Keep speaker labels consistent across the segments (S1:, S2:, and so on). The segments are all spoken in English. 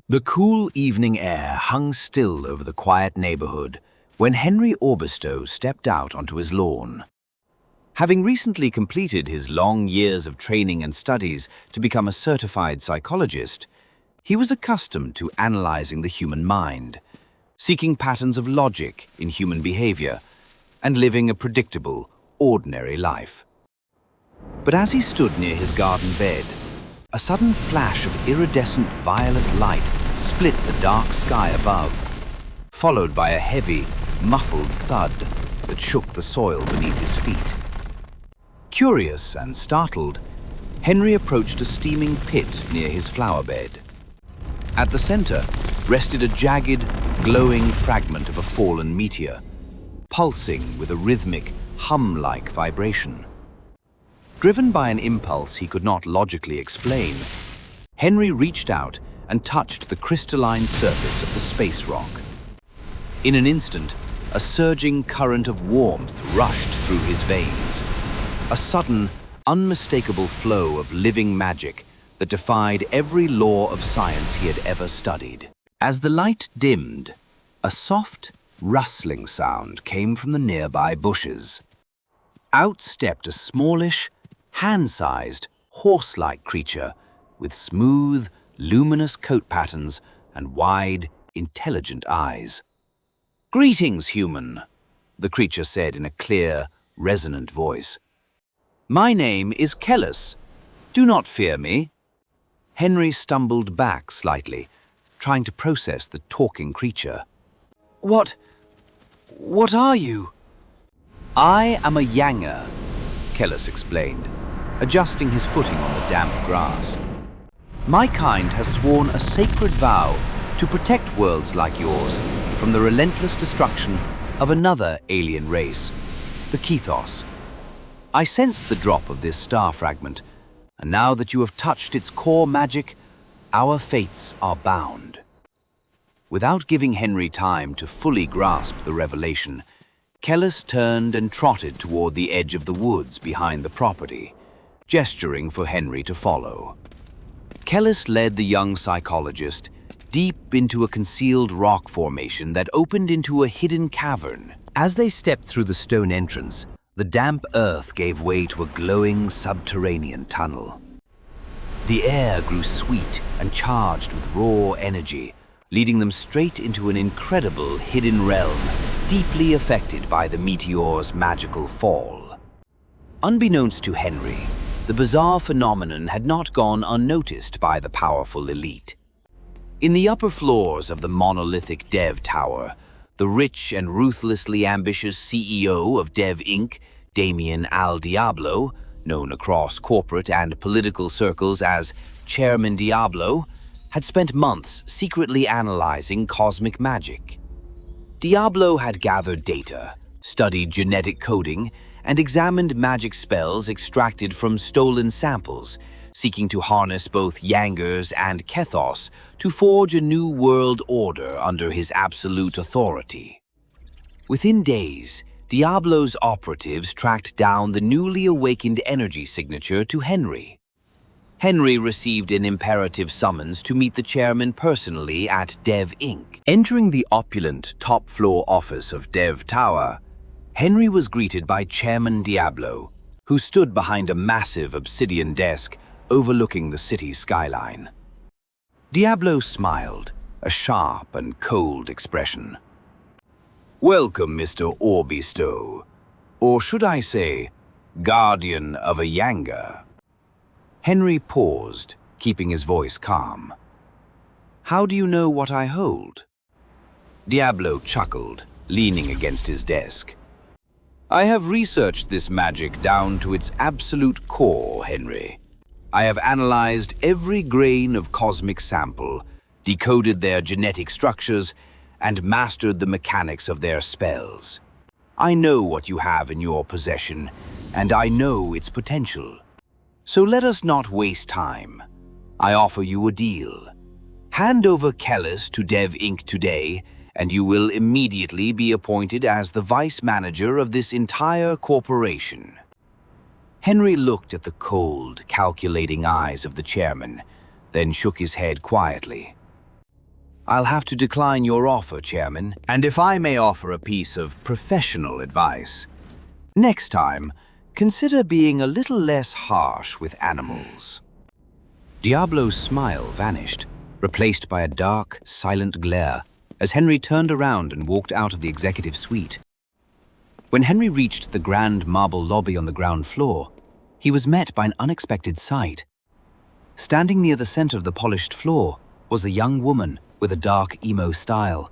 S1: The cool evening air hung still over the quiet neighborhood when Henry Orbistow stepped out onto his lawn. Having recently completed his long years of training and studies to become a certified psychologist, he was accustomed to analyzing the human mind, seeking patterns of logic in human behavior, and living a predictable, ordinary life. But as he stood near his garden bed, a sudden flash of iridescent violet light split the dark sky above, followed by a heavy, muffled thud that shook the soil beneath his feet. Curious and startled, Henry approached a steaming pit near his flower bed. At the center rested a jagged, glowing fragment of a fallen meteor, pulsing with a rhythmic, hum-like vibration. Driven by an impulse he could not logically explain, Henry reached out and touched the crystalline surface of the space rock. In an instant, a surging current of warmth rushed through his veins, a sudden, unmistakable flow of living magic that defied every law of science he had ever studied. As the light dimmed, a soft, rustling sound came from the nearby bushes. Out stepped a smallish, hand-sized, horse-like creature with smooth, luminous coat patterns and wide, intelligent eyes. "Greetings, human," the creature said in a clear, resonant voice. "My name is Kellis. Do not fear me." Henry stumbled back slightly, trying to process the talking creature. What are you?" "I am a Yanger," Kellis explained, adjusting his footing on the damp grass. "My kind has sworn a sacred vow to protect worlds like yours from the relentless destruction of another alien race, the Kethos. I sensed the drop of this star fragment, and now that you have touched its core magic, our fates are bound." Without giving Henry time to fully grasp the revelation, Kellis turned and trotted toward the edge of the woods behind the property, gesturing for Henry to follow. Kellis led the young psychologist deep into a concealed rock formation that opened into a hidden cavern. As they stepped through the stone entrance, the damp earth gave way to a glowing subterranean tunnel. The air grew sweet and charged with raw energy, leading them straight into an incredible hidden realm, deeply affected by the meteor's magical fall. Unbeknownst to Henry, the bizarre phenomenon had not gone unnoticed by the powerful elite. In the upper floors of the monolithic Dev Tower, the rich and ruthlessly ambitious CEO of Dev Inc., Damien Al Diablo, known across corporate and political circles as Chairman Diablo, had spent months secretly analyzing cosmic magic. Diablo had gathered data, studied genetic coding, and examined magic spells extracted from stolen samples, seeking to harness both Yangers and Kethos to forge a new world order under his absolute authority. Within days, Diablo's operatives tracked down the newly awakened energy signature to Henry. Henry received an imperative summons to meet the chairman personally at Dev Inc. Entering the opulent top-floor office of Dev Tower, Henry was greeted by Chairman Diablo, who stood behind a massive obsidian desk overlooking the city's skyline. Diablo smiled, a sharp and cold expression. "Welcome, Mr. Orbistow, or should I say, guardian of a Yanger." Henry paused, keeping his voice calm. "How do you know what I hold?" Diablo chuckled, leaning against his desk. "I have researched this magic down to its absolute core, Henry. I have analyzed every grain of cosmic sample, decoded their genetic structures, and mastered the mechanics of their spells. I know what you have in your possession, and I know its potential. So let us not waste time. I offer you a deal. Hand over Kellis to Dev Inc. today, and you will immediately be appointed as the vice manager of this entire corporation." Henry looked at the cold, calculating eyes of the chairman, then shook his head quietly. I'll have to decline your offer, Chairman. And if I may offer a piece of professional advice, next time, consider being a little less harsh with animals. Diablo's smile vanished, replaced by a dark, silent glare, as Henry turned around and walked out of the executive suite. When Henry reached the grand marble lobby on the ground floor, he was met by an unexpected sight. Standing near the center of the polished floor was a young woman with a dark emo style,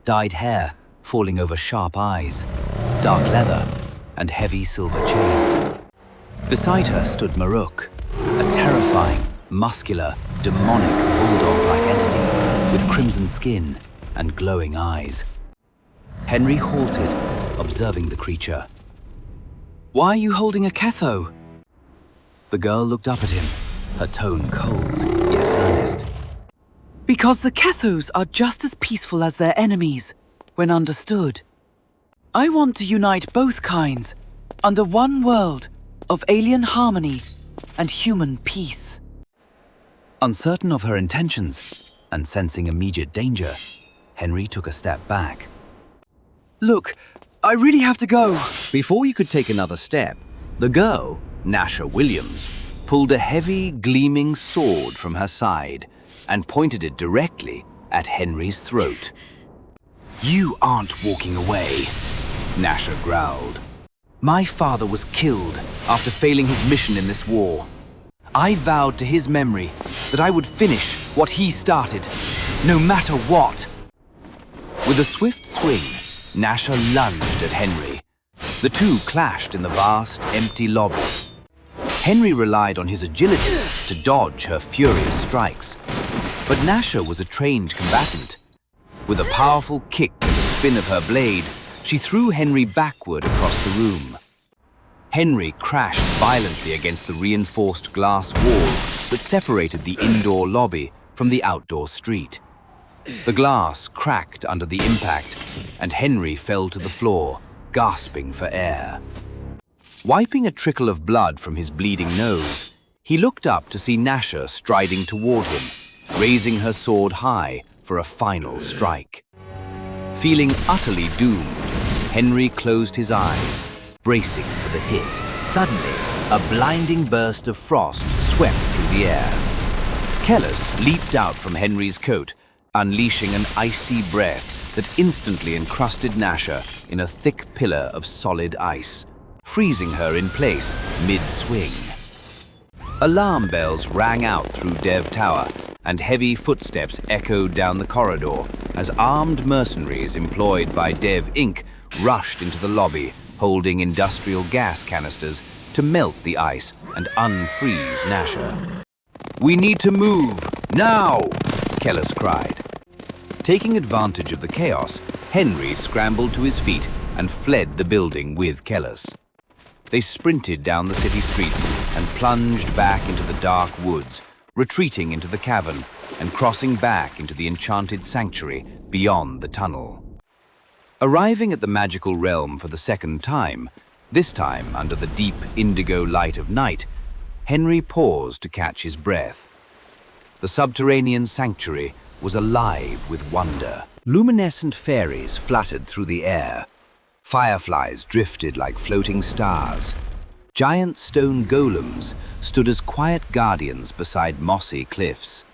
S1: dyed hair falling over sharp eyes, dark leather, and heavy silver chains. Beside her stood Maruk, a terrifying, muscular, demonic bulldog-like entity with crimson skin and glowing eyes. Henry halted, observing the creature. "Why are you holding a Ketho?" The girl looked up at him, her tone cold yet earnest. "Because the Kethos are just as peaceful as their enemies, when understood. I want to unite both kinds under one world of alien harmony and human peace." Uncertain of her intentions and sensing immediate danger, Henry took a step back. "Look, I really have to go." Before you could take another step, the girl, Nasha Williams, pulled a heavy, gleaming sword from her side and pointed it directly at Henry's throat. "You aren't walking away," Nasha growled. "My father was killed after failing his mission in this war. I vowed to his memory that I would finish what he started, no matter what." With a swift swing, Nasha lunged at Henry. The two clashed in the vast, empty lobby. Henry relied on his agility to dodge her furious strikes. But Nasha was a trained combatant. With a powerful kick and a spin of her blade, she threw Henry backward across the room. Henry crashed violently against the reinforced glass wall that separated the indoor lobby from the outdoor street. The glass cracked under the impact, and Henry fell to the floor, gasping for air. Wiping a trickle of blood from his bleeding nose, he looked up to see Nasha striding toward him, raising her sword high for a final strike. Feeling utterly doomed, Henry closed his eyes, bracing for the hit. Suddenly, a blinding burst of frost swept through the air. Kellis leaped out from Henry's coat, unleashing an icy breath that instantly encrusted Nasha in a thick pillar of solid ice, freezing her in place mid-swing. Alarm bells rang out through Dev Tower, and heavy footsteps echoed down the corridor as armed mercenaries employed by Dev Inc. rushed into the lobby, holding industrial gas canisters to melt the ice and unfreeze Nasha. "We need to move, now!" Kellis cried. Taking advantage of the chaos, Henry scrambled to his feet and fled the building with Kellis. They sprinted down the city streets and plunged back into the dark woods, retreating into the cavern and crossing back into the enchanted sanctuary beyond the tunnel. Arriving at the magical realm for the second time, this time under the deep indigo light of night, Henry paused to catch his breath. The subterranean sanctuary was alive with wonder. Luminescent fairies fluttered through the air. Fireflies drifted like floating stars. Giant stone golems stood as quiet guardians beside mossy cliffs.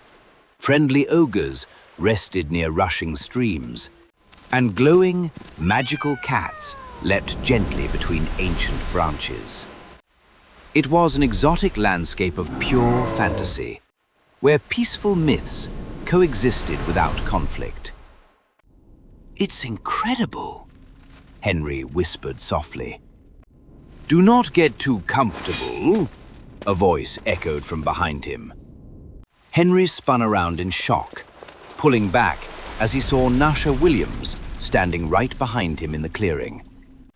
S1: Friendly ogres rested near rushing streams, and glowing, magical cats leapt gently between ancient branches. It was an exotic landscape of pure fantasy, where peaceful myths coexisted without conflict. "It's incredible," Henry whispered softly. "Do not get too comfortable," a voice echoed from behind him. Henry spun around in shock, pulling back as he saw Nasha Williams standing right behind him in the clearing,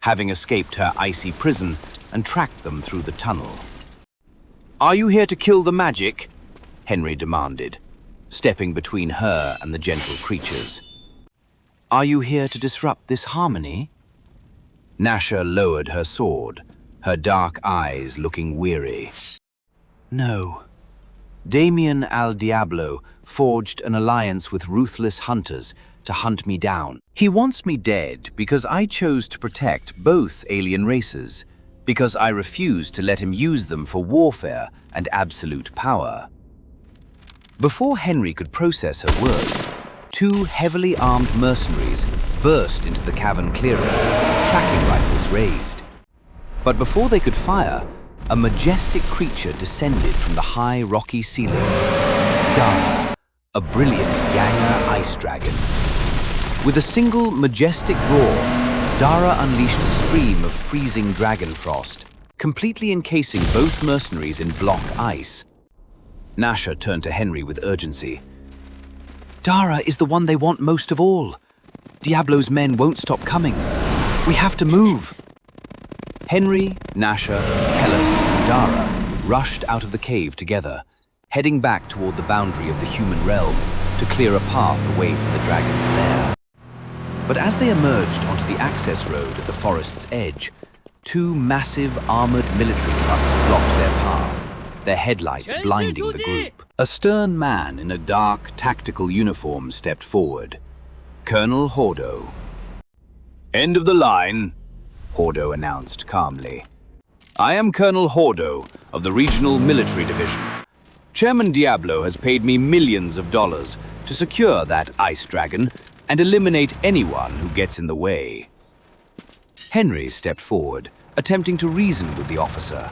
S1: having escaped her icy prison and tracked them through the tunnel. "Are you here to kill the magic?" Henry demanded, stepping between her and the gentle creatures. "Are you here to disrupt this harmony?" Nasha lowered her sword, her dark eyes looking weary. "No, Damien Al Diablo forged an alliance with ruthless hunters to hunt me down. He wants me dead because I chose to protect both alien races, because I refused to let him use them for warfare and absolute power. Before Henry could process her words, two heavily armed mercenaries burst into the cavern clearing, tracking rifles raised. But before they could fire, a majestic creature descended from the high rocky ceiling. Dara, a brilliant Yanger ice dragon. With a single majestic roar, Dara unleashed a stream of freezing dragon frost, completely encasing both mercenaries in block ice. Nasha turned to Henry with urgency. Dara is the one they want most of all. Diablo's men won't stop coming. We have to move. Henry, Nasha, Kellis, and Dara rushed out of the cave together, heading back toward the boundary of the human realm to clear a path away from the dragon's lair. But as they emerged onto the access road at the forest's edge, two massive armored military trucks blocked their path, their headlights blinding the group. A stern man in a dark, tactical uniform stepped forward. Colonel Hordo. End of the line, Hordo announced calmly. I am Colonel Hordo of the Regional Military Division. Chairman Diablo has paid me millions of dollars to secure that ice dragon and eliminate anyone who gets in the way. Henry stepped forward, attempting to reason with the officer.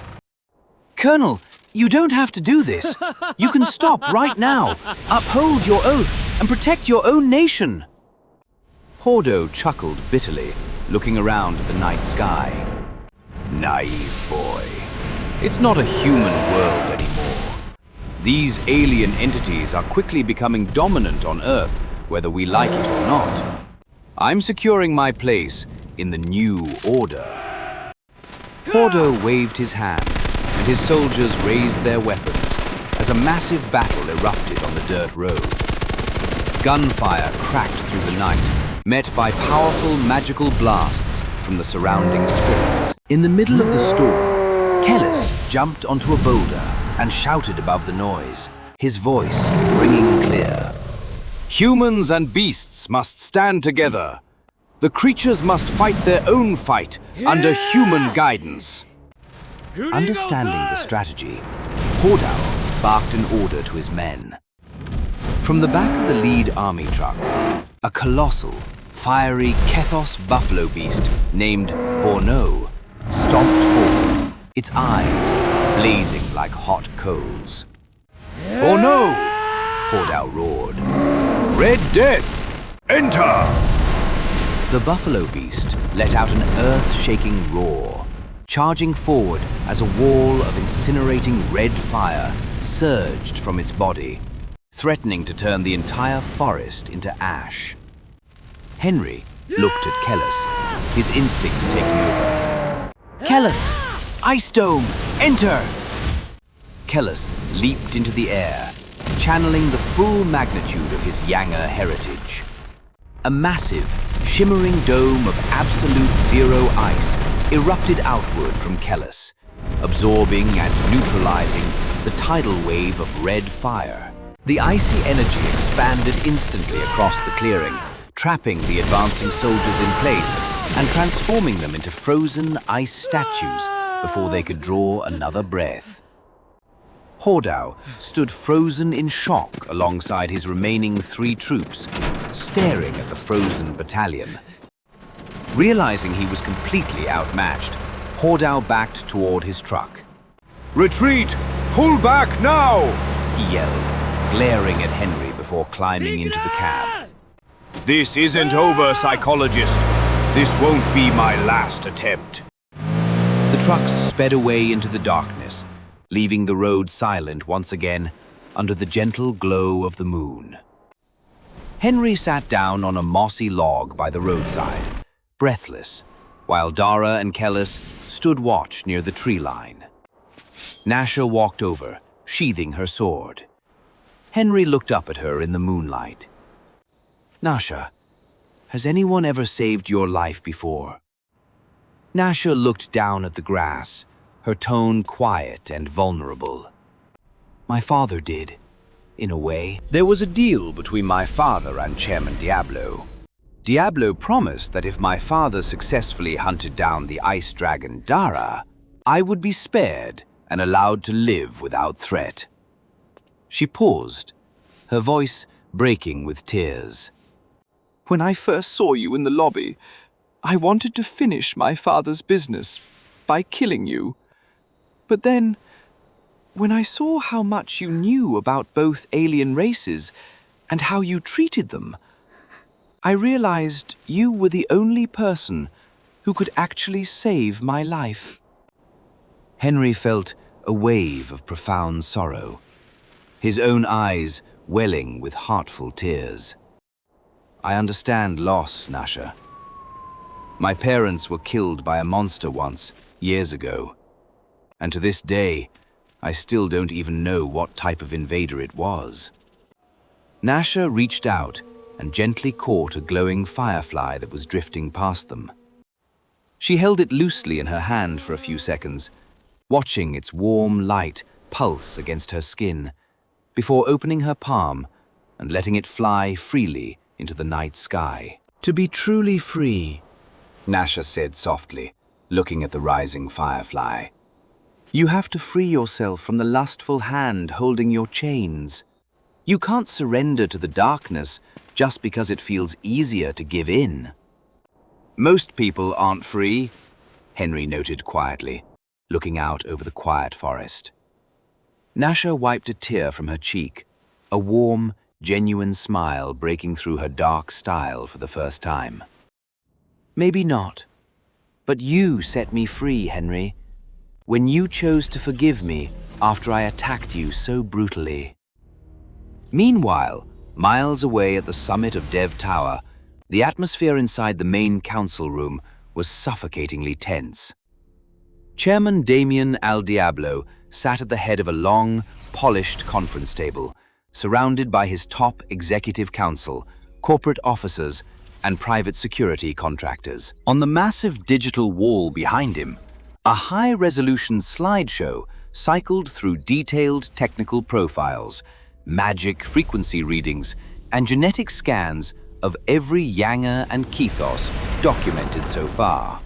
S1: Colonel, you don't have to do this. You can stop right now. Uphold your oath and protect your own nation. Hordo chuckled bitterly, looking around at the night sky. Naive boy. It's not a human world anymore. These alien entities are quickly becoming dominant on Earth, whether we like it or not. I'm securing my place in the new order. Hordo waved his hand, and his soldiers raised their weapons as a massive battle erupted on the dirt road. Gunfire cracked through the night, met by powerful magical blasts from the surrounding spirits. In the middle of the storm, Kellis jumped onto a boulder and shouted above the noise, his voice ringing clear. Humans and beasts must stand together. The creatures must fight their own fight under human guidance. Understanding the strategy, Hordo barked an order to his men. From the back of the lead army truck, a colossal, fiery Kethos buffalo beast named Borno stomped forward, its eyes blazing like hot coals. Borno! Hordo roared. Red Death, enter! The buffalo beast let out an earth-shaking roar, charging forward as a wall of incinerating red fire surged from its body, threatening to turn the entire forest into ash. Henry looked at Kellis, his instincts taking over. Kellis! Ice Dome! Enter! Kellis leaped into the air, channeling the full magnitude of his Yanger heritage. A massive, shimmering dome of absolute zero ice erupted outward from Kellis, absorbing and neutralizing the tidal wave of red fire. The icy energy expanded instantly across the clearing, trapping the advancing soldiers in place and transforming them into frozen ice statues before they could draw another breath. Hordo stood frozen in shock alongside his remaining 3 troops, staring at the frozen battalion. Realizing he was completely outmatched, Hordo backed toward his truck. Retreat! Pull back now! He yelled, glaring at Henry before climbing into the cab. This isn't over, psychologist. This won't be my last attempt. The trucks sped away into the darkness, leaving the road silent once again under the gentle glow of the moon. Henry sat down on a mossy log by the roadside, breathless, while Dara and Kellis stood watch near the tree line. Nasha walked over, sheathing her sword. Henry looked up at her in the moonlight. Nasha, has anyone ever saved your life before? Nasha looked down at the grass, her tone quiet and vulnerable. My father did, in a way. There was a deal between my father and Chairman Diablo. Diablo promised that if my father successfully hunted down the ice dragon Dara, I would be spared and allowed to live without threat. She paused, her voice breaking with tears. When I first saw you in the lobby, I wanted to finish my father's business by killing you. But then, when I saw how much you knew about both alien races and how you treated them, I realized you were the only person who could actually save my life. Henry felt a wave of profound sorrow, his own eyes welling with heartful tears. I understand loss, Nasha. My parents were killed by a monster once, years ago, and to this day, I still don't even know what type of invader it was. Nasha reached out and gently caught a glowing firefly that was drifting past them. She held it loosely in her hand for a few seconds, watching its warm light pulse against her skin, before opening her palm and letting it fly freely into the night sky. To be truly free, Nasha said softly, looking at the rising firefly. You have to free yourself from the lustful hand holding your chains. You can't surrender to the darkness just because it feels easier to give in. Most people aren't free, Henry noted quietly, looking out over the quiet forest. Nasha wiped a tear from her cheek, a warm, genuine smile breaking through her dark style for the first time. Maybe not, but you set me free, Henry, when you chose to forgive me after I attacked you so brutally. Meanwhile, miles away at the summit of Dev Tower, the atmosphere inside the main council room was suffocatingly tense. Chairman Damien Al Diablo sat at the head of a long, polished conference table, surrounded by his top executive council, corporate officers, and private security contractors. On the massive digital wall behind him, a high-resolution slideshow cycled through detailed technical profiles, magic frequency readings, and genetic scans of every Yanger and Kethos documented so far.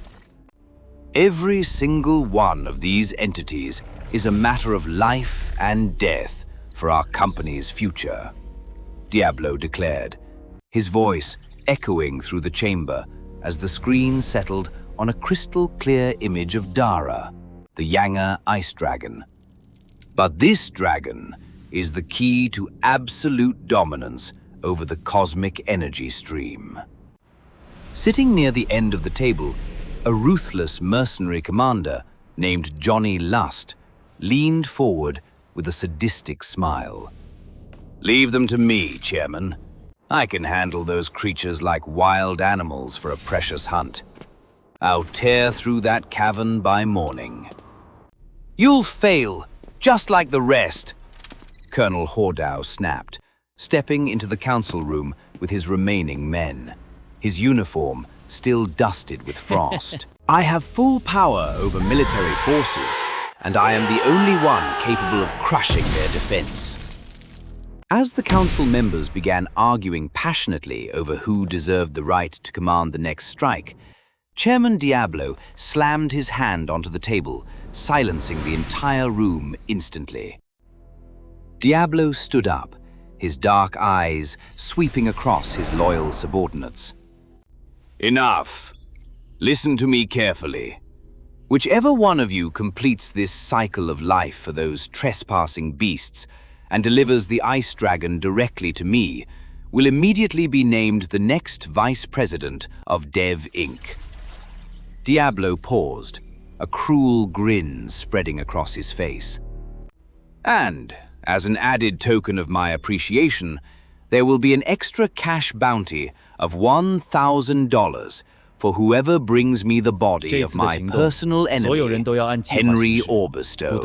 S1: Every single one of these entities is a matter of life and death for our company's future, Diablo declared, his voice echoing through the chamber as the screen settled on a crystal-clear image of Dara, the Yanger ice dragon. But this dragon is the key to absolute dominance over the cosmic energy stream. Sitting near the end of the table, a ruthless mercenary commander named Johnny Lust leaned forward with a sadistic smile. Leave them to me, Chairman. I can handle those creatures like wild animals for a precious hunt. I'll tear through that cavern by morning. You'll fail, just like the rest, Colonel Hordow snapped, stepping into the council room with his remaining men, his uniform still dusted with frost. I have full power over military forces, and I am the only one capable of crushing their defense. As the council members began arguing passionately over who deserved the right to command the next strike, Chairman Diablo slammed his hand onto the table, silencing the entire room instantly. Diablo stood up, his dark eyes sweeping across his loyal subordinates. Enough. Listen to me carefully. Whichever one of you completes this cycle of life for those trespassing beasts and delivers the ice dragon directly to me will immediately be named the next vice president of Dev Inc. Diablo paused, a cruel grin spreading across his face. And, as an added token of my appreciation, there will be an extra cash bounty of $1,000 for whoever brings me the body of my personal enemy, Henry Orbistow.